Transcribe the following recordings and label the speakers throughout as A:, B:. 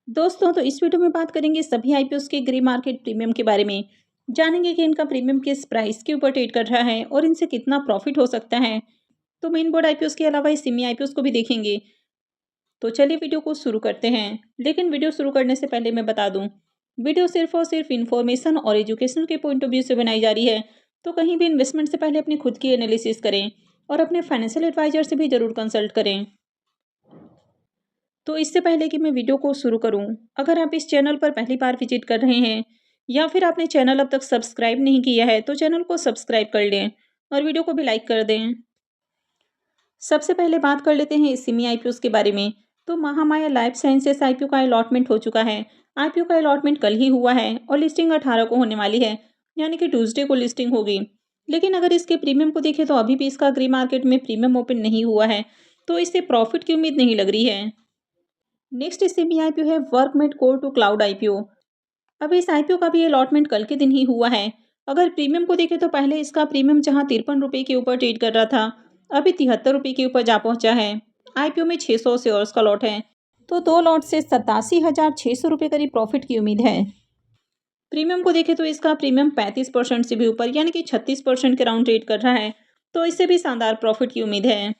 A: दोस्तों तो इस वीडियो में बात करेंगे सभी आईपीओस के ग्रे मार्केट प्रीमियम के बारे में। जानेंगे कि इनका प्रीमियम किस प्राइस के ऊपर ट्रेड कर रहा है और इनसे कितना प्रॉफिट हो सकता है। तो मेन बोर्ड आईपीओस के अलावा इस सेमी आईपीओस को भी देखेंगे। तो चलिए वीडियो को शुरू करते हैं। लेकिन वीडियो शुरू करने से पहले मैं बता दूं, वीडियो सिर्फ और सिर्फ इन्फॉर्मेशन और एजुकेशन के पॉइंट ऑफ व्यू से बनाई जा रही है। तो कहीं भी इन्वेस्टमेंट से पहले अपनी खुद की एनालिसिस करें और अपने फाइनेंशियल एडवाइजर से भी जरूर कंसल्ट करें। तो इससे पहले कि मैं वीडियो को शुरू करूं, अगर आप इस चैनल पर पहली बार विजिट कर रहे हैं या फिर आपने चैनल अब तक सब्सक्राइब नहीं किया है तो चैनल को सब्सक्राइब कर लें और वीडियो को भी लाइक कर दें। सबसे पहले बात कर लेते हैं सिमी आईपीओस के बारे में। तो महामाया लाइफ साइंसेस आईपीओ का अलॉटमेंट हो चुका है। आईपीओ का अलॉटमेंट कल ही हुआ है और लिस्टिंग 18 को होने वाली है, यानी कि ट्यूसडे को लिस्टिंग होगी। लेकिन अगर इसके प्रीमियम को देखें तो अभी भी इसका ग्रे मार्केट में प्रीमियम ओपन नहीं हुआ है, तो इससे प्रॉफिट की उम्मीद नहीं लग रही है। नेक्स्ट सेमी आईपीओ है workmate core two cloud IPO. अब इस आईपीओ का भी अलॉटमेंट कल के दिन ही हुआ है। अगर प्रीमियम को देखें तो पहले इसका प्रीमियम जहां 53 रुपये के ऊपर ट्रेड कर रहा था, अभी 73 रुपये के ऊपर जा पहुंचा है। आईपीओ में 600 शेयर्स का लॉट है, तो 2 लॉट से 87,600 रुपये करीब प्रॉफिट की उम्मीद है। प्रीमियम को देखें तो इसका प्रीमियम 35% से भी ऊपर यानी कि 36% के राउंड ट्रेड कर रहा है, तो इससे भी शानदार प्रॉफिट की उम्मीद है।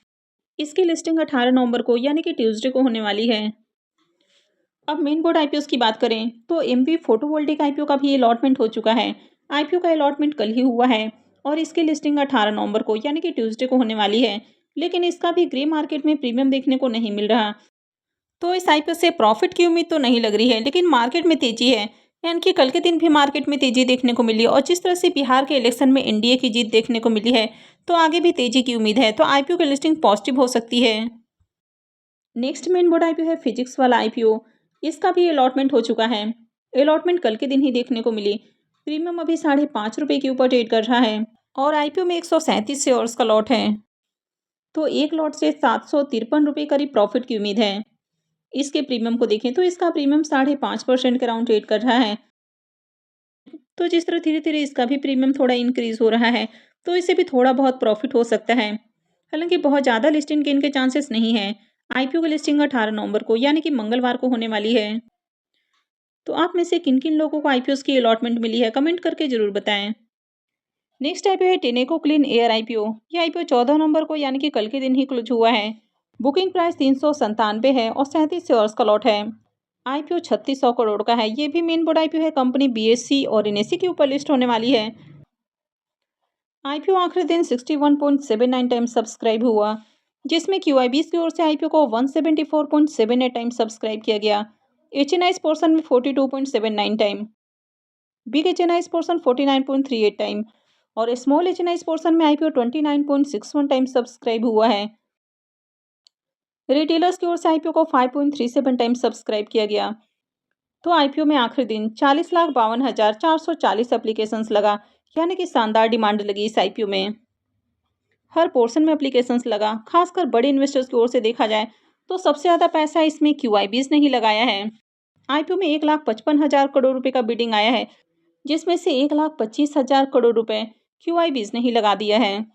A: इसकी लिस्टिंग 18 नवंबर को यानी कि ट्यूसडे को होने वाली है। अब मेन बोर्ड आईपीओस की बात करें तो एमवी फोटोवोल्टिक आईपीओ का भी अलॉटमेंट हो चुका है। आईपीओ का अलॉटमेंट कल ही हुआ है और इसकी लिस्टिंग 18 नवंबर को यानी कि ट्यूसडे को होने वाली है। लेकिन इसका भी ग्रे मार्केट में प्रीमियम देखने को नहीं मिल रहा, तो इस आईपीओ से प्रॉफिट की उम्मीद तो नहीं लग रही है। लेकिन मार्केट में तेजी है, यानी कि कल के दिन भी मार्केट में तेजी देखने को मिली और जिस तरह से बिहार के इलेक्शन में एनडीए की जीत देखने को मिली है, तो आगे भी तेजी की उम्मीद है। तो आईपीओ की लिस्टिंग पॉजिटिव हो सकती है। नेक्स्ट मेन बोर्ड आईपीओ है फिजिक्स वाला आईपीओ। इसका भी अलॉटमेंट हो चुका है। अलॉटमेंट कल के दिन ही देखने को मिली। प्रीमियम अभी 5.5 रुपये के ऊपर ट्रेड कर रहा है और आईपीओ में 137 शेयर्स का लॉट है, तो एक लॉट से 753 रुपये करीब प्रॉफिट की उम्मीद है। इसके प्रीमियम को देखें तो इसका प्रीमियम 5.5% के राउंड ट्रेड कर रहा है, तो जिस तरह धीरे धीरे इसका भी प्रीमियम थोड़ा इंक्रीज हो रहा है, तो इससे भी थोड़ा बहुत प्रॉफिट हो सकता है। हालांकि बहुत ज़्यादा लिस्टिंग गेन के चांसेस नहीं है। आईपीओ की लिस्टिंग 18 नवंबर को यानी कि मंगलवार को होने वाली है। तो आप में से किन किन लोगों को आईपीओ की अलॉटमेंट मिली है, कमेंट करके जरूर बताएं। नेक्स्ट आईपीओ है टेनेको क्लीन एयर आईपीओ। यह आईपीओ 14 नवंबर को यानी कि कल के दिन ही क्लोज हुआ है। बुकिंग प्राइस 397 है और 37 शेयर्स का लॉट है। आईपीओ 3600 करोड़ का है। ये भी मेन बोर्ड आईपीओ है। कंपनी बीएससी और एनएससी के ऊपर लिस्ट होने वाली है। आईपीओ आखिरी दिन 61.79 टाइम सब्सक्राइब हुआ, जिसमें क्यूआईबीस की ओर से आईपीओ को 174.78 टाइम सब्सक्राइब किया गया। एचएनआईस पोर्शन में 42.79 time, big HNIs portion 49.38 time और स्मॉल एचएनआईस पोर्शन में आईपीओ 29.61 टाइम सब्सक्राइब हुआ है। रिटेलर्स की ओर से आईपीओ को 5.37 टाइम सब्सक्राइब किया गया। तो आईपीओ में आखिरी दिन 40,52,440 एप्लीकेशंस लगा, यानी कि शानदार डिमांड लगी इस आईपीओ में। हर पोर्शन में एप्लीकेशंस लगा। खासकर बड़े इन्वेस्टर्स की ओर से देखा जाए तो सबसे ज़्यादा पैसा इसमें क्यूआईबीज ने ही लगाया है। आईपीओ में 1,55,000 करोड़ रुपए का बिडिंग आया है, जिसमें से 1,25,000 करोड़ रुपए क्यूआईबीज ने ही लगा दिया है।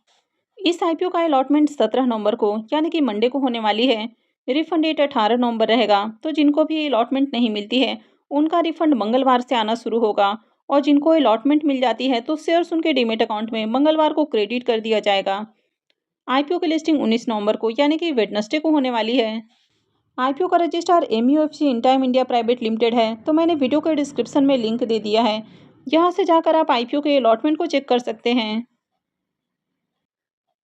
A: इस आईपीओ का अलॉटमेंट 17 नवंबर को यानी कि मंडे को होने वाली है। रिफंड डेट 18 नवंबर रहेगा, तो जिनको भी अलॉटमेंट नहीं मिलती है उनका रिफंड मंगलवार से आना शुरू होगा और जिनको अलॉटमेंट मिल जाती है तो शेयर्स उनके डीमेट अकाउंट में मंगलवार को क्रेडिट कर दिया जाएगा। आईपीओ की लिस्टिंग 19 नवंबर को यानी कि वेडनेसडे को होने वाली है। आईपीओ का registrar MUFC Intime India Private Limited है, तो मैंने वीडियो के डिस्क्रिप्शन में लिंक दे दिया है। यहाँ से जाकर आप आईपीओ के अलॉटमेंट को चेक कर सकते हैं।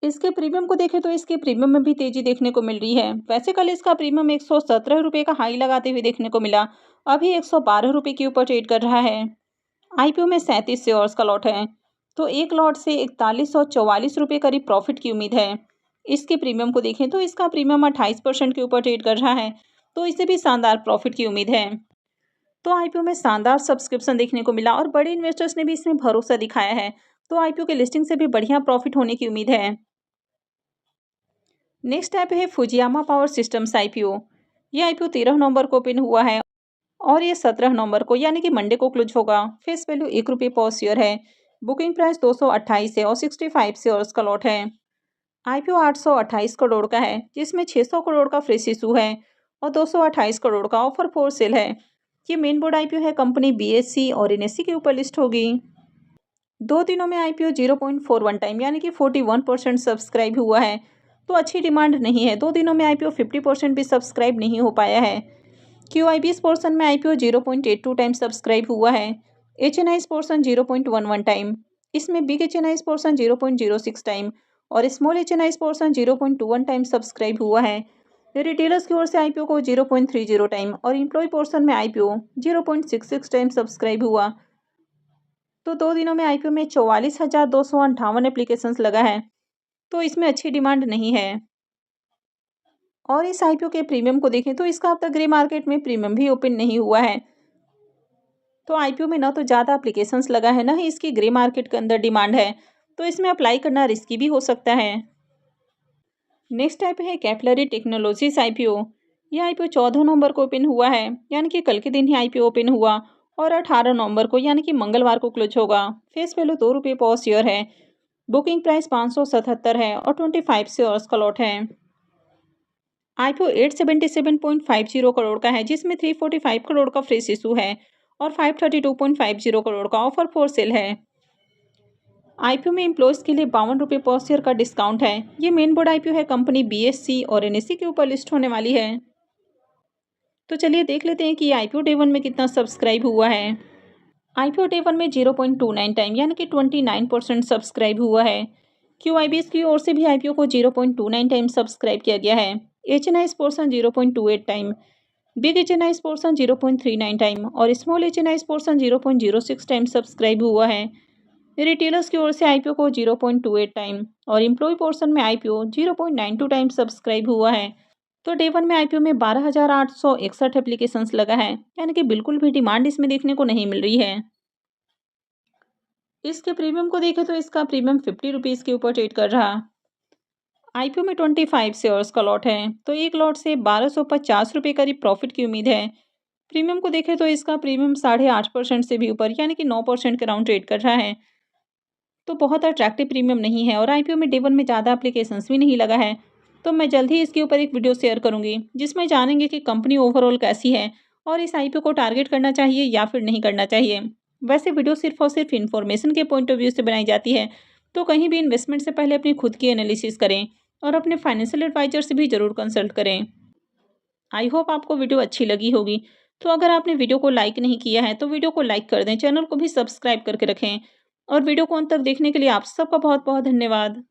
A: इसके प्रीमियम को देखें तो इसके प्रीमियम में भी तेजी देखने को मिल रही है। वैसे कल इसका प्रीमियम 117 रुपये का हाई लगाते हुए देखने को मिला, अभी 112 रुपये के ऊपर ट्रेड कर रहा है। आईपीओ में 37 शेयर्स का लॉट है, तो एक लॉट से 4144 रुपये करीब प्रॉफिट की उम्मीद है। इसके प्रीमियम को देखें तो इसका प्रीमियम 28% के ऊपर ट्रेड कर रहा है, तो इसे भी शानदार प्रॉफिट की उम्मीद है। तो आईपीओ में शानदार सब्सक्रिप्शन देखने को मिला और बड़े इन्वेस्टर्स ने भी इसमें भरोसा दिखाया है, तो आईपीओ के लिस्टिंग से भी बढ़िया प्रॉफिट होने की उम्मीद है। नेक्स्ट ऐप है फुजियामा पावर सिस्टम्स आईपीओ। ये आईपीओ 13 नवंबर को ओपन हुआ है और ये 17 नवंबर को यानी कि मंडे को क्लोज होगा। फेस वैल्यू 1 रुपये पर शेयर है। बुकिंग प्राइस 228 है और 65 शेयर्स का लॉट है। आईपीओ 828 करोड़ का है, जिसमें 600 करोड़ का फ्रेश इशू है और 228 करोड़ का ऑफर फॉर सेल है। ये मेन बोर्ड आईपीओ है, कंपनी बीएससी और एनएससी के ऊपर लिस्ट होगी। 2 दिनों में आईपीओ 0.41 टाइम यानी कि 41% सब्सक्राइब हुआ है, तो अच्छी डिमांड नहीं है। 2 दिनों में आईपीओ 50% भी सब्सक्राइब नहीं हो पाया है। क्यूआईबीएस पोर्शन में आईपीओ 0.82 टाइम सब्सक्राइब हुआ है। एचएनआईस पोर्शन 0.11 टाइम, इसमें बिग एचएनआईस पोर्शन 0.06 टाइम और small HNIs portion 0.21 time subscribe हुआ है। रिटेलर्स की ओर से आईपीओ को 0.30 टाइम और एम्प्लॉय पोर्शन में आईपीओ 0.66 टाइम सब्सक्राइब हुआ। तो 2 दिनों में आईपीओ में 44,258 एप्लीकेशंस लगा है, तो इसमें अच्छी डिमांड नहीं है। और इस आईपीओ के प्रीमियम को देखें तो इसका अब तक ग्रे मार्केट में प्रीमियम भी ओपन नहीं हुआ है। तो आईपीओ में ना तो ज़्यादा एप्लीकेशंस लगा है, ना ही इसकी ग्रे मार्केट के अंदर डिमांड है, तो इसमें अप्लाई करना रिस्की भी हो सकता है। नेक्स्ट टाइप है कैपिलरी टेक्नोलॉजीज आईपीओ। यह आईपीओ 14 नवंबर को ओपन हुआ है, यानी कि कल के दिन ही आईपीओ ओपन हुआ और 18 नवंबर को यानी कि मंगलवार को क्लोज होगा। फेस वैल्यू ₹2 पर शेयर है। बुकिंग प्राइस 577 है और 25 शेयर्स का लॉट है। आईपीओ 877.50 करोड़ का है, जिसमें 345 करोड़ का फ्रेश इशू है और 532.50 करोड़ का ऑफर फॉर सेल है। आईपीओ में एम्प्लॉयज़ के लिए ₹52 पर शेयर का डिस्काउंट है। ये मेन बोर्ड आईपीओ है, कंपनी बीएससी और एनएससी के ऊपर लिस्ट होने वाली है। तो चलिए देख लेते हैं कि आईपीओ डे 1 में कितना सब्सक्राइब हुआ है। आईपीओ डे 1 में 0.29 टाइम यानी कि 29% सब्सक्राइब हुआ है। क्यूआईबीएस की ओर से भी आईपीओ को 0.29 टाइम सब्सक्राइब किया गया है। HNIs portion 0.28 time, big HNIs portion 0.39 time और small HNIs portion 0.06 time subscribe हुआ है। रिटेलर्स की ओर से आईपीओ को 0.28 टाइम और एम्प्लॉय पोर्शन में आईपीओ 0.92 टाइम सब्सक्राइब हुआ है। तो डे 1 में आईपीओ में 12,861 एप्लीकेशंस लगा है, यानी कि बिल्कुल भी डिमांड इसमें देखने को नहीं मिल रही है। इसके प्रीमियम को देखें तो इसका प्रीमियम ₹50 के ऊपर ट्रेड कर रहा। आईपीओ में 25 शेयर्स का लॉट है, तो एक लॉट से ₹1250 करीब प्रॉफिट की उम्मीद है। प्रीमियम को देखें तो इसका प्रीमियम 8.5% से भी ऊपर यानी कि 9% के राउंड ट्रेड कर रहा है, तो बहुत अट्रैक्टिव प्रीमियम नहीं है। और आईपीओ में डे 1 में ज़्यादा एप्लीकेशंस भी नहीं लगा है, तो मैं जल्द ही इसके ऊपर एक वीडियो शेयर करूंगी, जिसमें जानेंगे कि कंपनी ओवरऑल कैसी है और इस आईपीओ को टारगेट करना चाहिए या फिर नहीं करना चाहिए। वैसे वीडियो सिर्फ और सिर्फ इन्फॉर्मेशन के पॉइंट ऑफ व्यू से बनाई जाती है, तो कहीं भी इन्वेस्टमेंट से पहले अपनी खुद की एनालिसिस करें और अपने फाइनेंशियल एडवाइजर से भी ज़रूर कंसल्ट करें। आई होप आपको वीडियो अच्छी लगी होगी। तो अगर आपने वीडियो को लाइक नहीं किया है तो वीडियो को लाइक कर दें, चैनल को भी सब्सक्राइब करके रखें और वीडियो को अंत तक देखने के लिए आप सबका बहुत बहुत धन्यवाद।